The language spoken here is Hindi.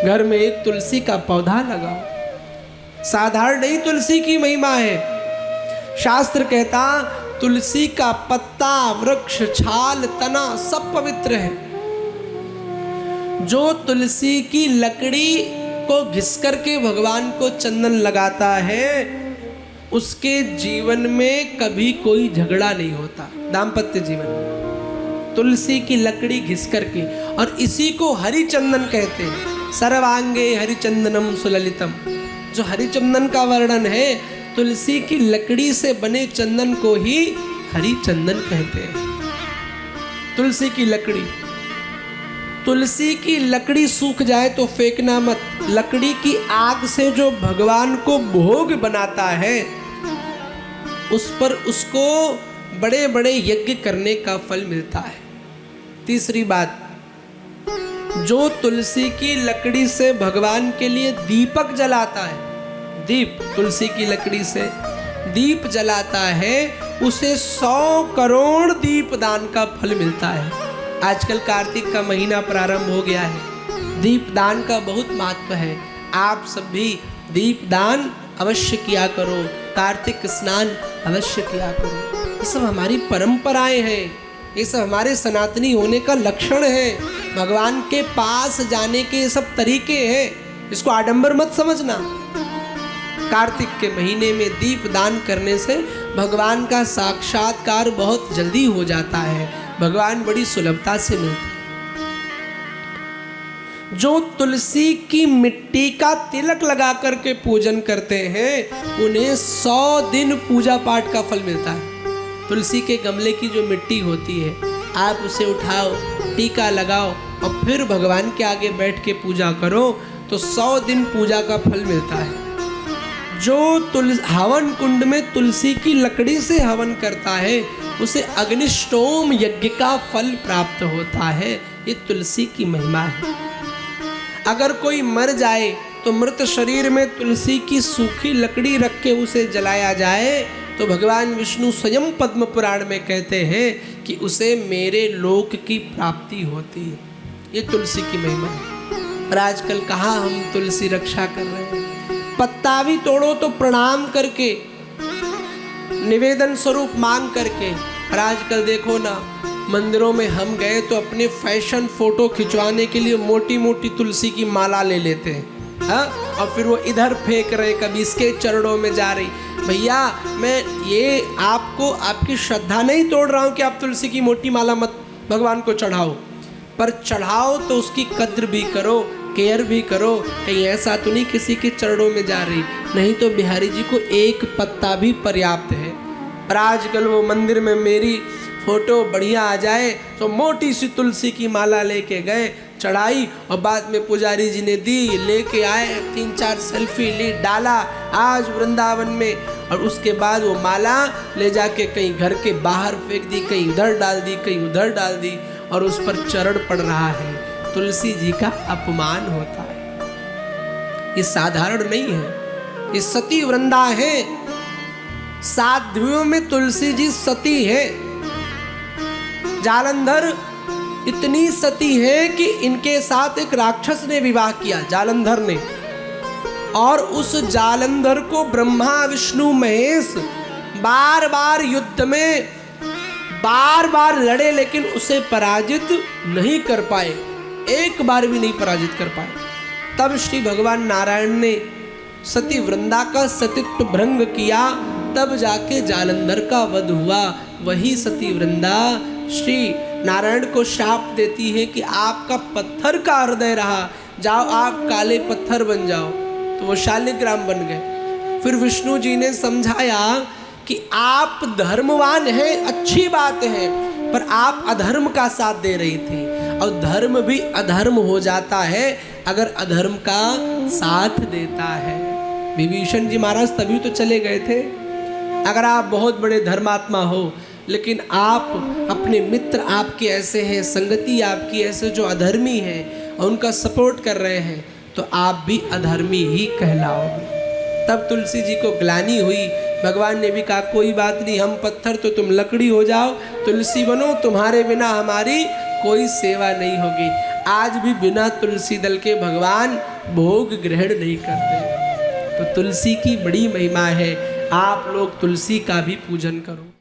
घर में एक तुलसी का पौधा लगाओ। साधारण नहीं तुलसी की महिमा है। शास्त्र कहता तुलसी का पत्ता, वृक्ष, छाल, तना सब पवित्र है। जो तुलसी की लकड़ी को घिस करके भगवान को चंदन लगाता है उसके जीवन में कभी कोई झगड़ा नहीं होता, दाम्पत्य जीवन में। तुलसी की लकड़ी घिस करके, और इसी को हरिचंदन कहते हैं। सर्वांगे हरिचंदनम सुललितम। जो हरिचंदन का वर्णन है, तुलसी की लकड़ी से बने चंदन को ही हरिचंदन कहते हैं। तुलसी की लकड़ी, तुलसी की लकड़ी सूख जाए तो फेंकना मत। लकड़ी की आग से जो भगवान को भोग बनाता है उस पर उसको बड़े बड़े यज्ञ करने का फल मिलता है। तीसरी बात, जो तुलसी की लकड़ी से भगवान के लिए दीपक जलाता है, दीप तुलसी की लकड़ी से दीप जलाता है, उसे 100 करोड़ दीप दान का फल मिलता है। आजकल कार्तिक का महीना प्रारंभ हो गया है, दीप दान का बहुत महत्व है। आप सब भी दीप दान अवश्य किया करो, कार्तिक स्नान अवश्य किया करो। ये सब हमारी परंपराएं हैं, ये सब हमारे सनातनी होने का लक्षण है। भगवान के पास जाने के ये सब तरीके हैं, इसको आडंबर मत समझना। कार्तिक के महीने में दीप दान करने से भगवान का साक्षात्कार बहुत जल्दी हो जाता है, भगवान बड़ी सुलभता से मिलते हैं। जो तुलसी की मिट्टी का तिलक लगा करके पूजन करते हैं उन्हें 100 दिन पूजा पाठ का फल मिलता है। तुलसी के गमले की जो मिट्टी होती है, आप उसे उठाओ, टीका लगाओ और फिर भगवान के आगे बैठ के पूजा करो तो 100 दिन पूजा का फल मिलता है। जो हवन कुंड में तुलसी की लकड़ी से हवन करता है उसे अग्निष्टोम यज्ञ का फल प्राप्त होता है। ये तुलसी की महिमा है। अगर कोई मर जाए तो मृत शरीर में तुलसी की सूखी लकड़ी रख के उसे जलाया जाए तो भगवान विष्णु स्वयं पद्म पुराण में कहते हैं कि उसे मेरे लोक की प्राप्ति होती है। ये तुलसी की महिमा है। पर आजकल कहाँ हम तुलसी रक्षा कर रहे हैं। पत्ता भी तोड़ो तो प्रणाम करके, निवेदन स्वरूप मांग करके। और आजकल देखो ना, मंदिरों में हम गए तो अपने फैशन फोटो खिंचवाने के लिए मोटी मोटी तुलसी की माला ले लेते हैं, हाँ? और फिर वो इधर फेंक रहे, कभी इसके चरणों में जा रही। भैया मैं ये आपको आपकी श्रद्धा नहीं तोड़ रहा हूँ कि आप तुलसी की मोटी माला मत भगवान को चढ़ाओ, पर चढ़ाओ तो उसकी कद्र भी करो, केयर भी करो। कहीं ऐसा तो नहीं किसी के चरणों में जा रही, नहीं तो बिहारी जी को एक पत्ता भी पर्याप्त है। पर आजकल वो मंदिर में मेरी फोटो बढ़िया आ जाए तो मोटी सी तुलसी की माला लेके गए, चढ़ाई और बाद में पुजारी जी ने दी, लेके आए, 3-4 सेल्फी ली, डाला आज वृंदावन में। और उसके बाद वो माला ले जाके कहीं घर के बाहर फेंक दी, कहीं उधर डाल दी, कहीं उधर डाल दी, और उस पर चरण पड़ रहा है। तुलसी जी का अपमान होता है। ये साधारण नहीं है, ये सती वृंदा है। साध्वियों में तुलसी जी सती है। जालंधर इतनी सती है कि इनके साथ एक राक्षस ने विवाह किया, जालंधर ने, और उस जालंधर को ब्रह्मा विष्णु महेश बार बार युद्ध में बार बार लड़े लेकिन उसे पराजित नहीं कर पाए, एक बार भी नहीं पराजित कर पाए। तब श्री भगवान नारायण ने सती वृंदा का सतीत्व भंग किया, तब जाके जालंधर का वध हुआ। वही सती वृंदा श्री नारायण को शाप देती है कि आपका पत्थर का हृदय रहा, जाओ आप काले पत्थर बन जाओ। तो वो शालिग्राम बन गए। फिर विष्णु जी ने समझाया कि आप धर्मवान हैं, अच्छी बात है, पर आप अधर्म का साथ दे रही थी, और धर्म भी अधर्म हो जाता है अगर अधर्म का साथ देता है। विभीषण जी महाराज तभी तो चले गए थे। अगर आप बहुत बड़े धर्मात्मा हो लेकिन आप अपने मित्र आपके ऐसे हैं, संगति आपकी ऐसे जो अधर्मी हैं और उनका सपोर्ट कर रहे हैं, तो आप भी अधर्मी ही कहलाओगे। तब तुलसी जी को ग्लानि हुई। भगवान ने भी कहा कोई बात नहीं, हम पत्थर तो तुम लकड़ी हो जाओ, तुलसी बनो, तुम्हारे बिना हमारी कोई सेवा नहीं होगी। आज भी बिना तुलसी दल के भगवान भोग ग्रहण नहीं करते। तो तुलसी की बड़ी महिमा है, आप लोग तुलसी का भी पूजन करो।